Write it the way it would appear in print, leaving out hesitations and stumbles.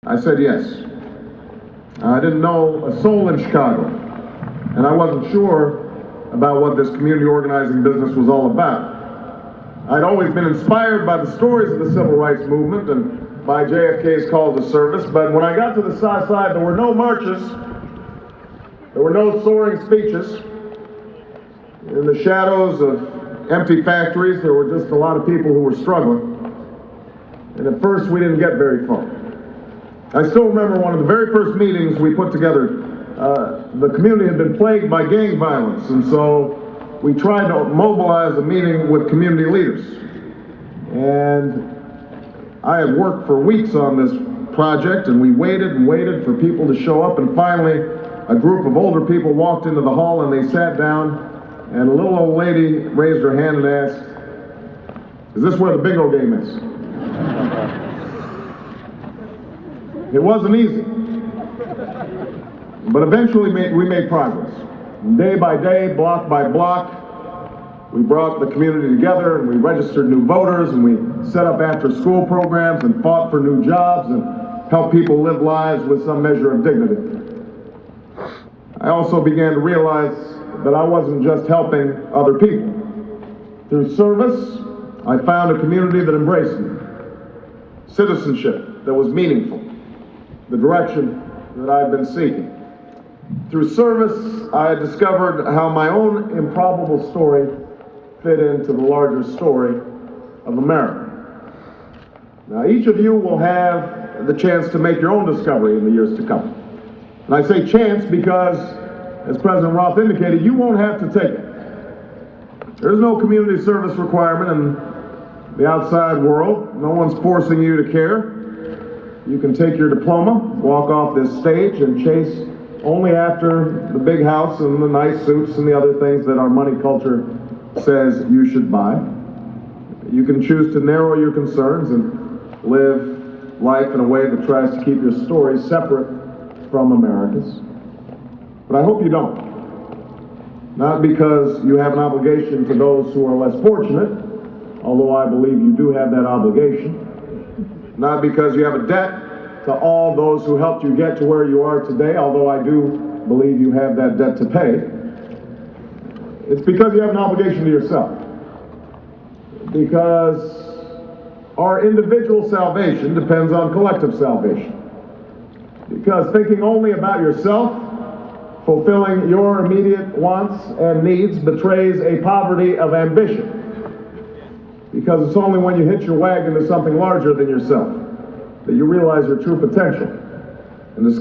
I said yes. I didn't know a soul in Chicago, and I wasn't sure about what this community organizing business was all about. I'd always been inspired by the stories of the civil rights movement and by JFK's call to service, but when I got to the South Side, there were no marches, there were no soaring speeches. In the shadows of empty factories, there were just a lot of people who were struggling, and at first we didn't get very far. I still remember one of the very first meetings we put together. The community had been plagued by gang violence, and so we tried to mobilize a meeting with community leaders. And I had worked for weeks on this project, and we waited and waited for people to show up, and finally a group of older people walked into the hall and they sat down, and a little old lady raised her hand and asked, "Is this where the bingo game is?" It wasn't easy, but eventually we made progress. Day by day, block by block, we brought the community together and we registered new voters and we set up after-school programs and fought for new jobs and helped people live lives with some measure of dignity. I also began to realize that I wasn't just helping other people. Through service, I found a community that embraced me, citizenship that was meaningful, the direction that I had been seeking. Through service, I had discovered how my own improbable story fit into the larger story of America. Now, each of you will have the chance to make your own discovery in the years to come. And I say chance because, as President Roth indicated, you won't have to take it. There's no community service requirement in the outside world. No one's forcing you to care. You can take your diploma, walk off this stage, and chase only after the big house and the nice suits and the other things that our money culture says you should buy. You can choose to narrow your concerns and live life in a way that tries to keep your story separate from America's. But I hope you don't. Not because you have an obligation to those who are less fortunate, although I believe you do have that obligation. Not because you have a debt to all those who helped you get to where you are today, although I do believe you have that debt to pay. It's because you have an obligation to yourself. Because our individual salvation depends on collective salvation. Because thinking only about yourself, fulfilling your immediate wants and needs betrays a poverty of ambition. Because it's only when you hitch your wagon to something larger than yourself that you realize your true potential.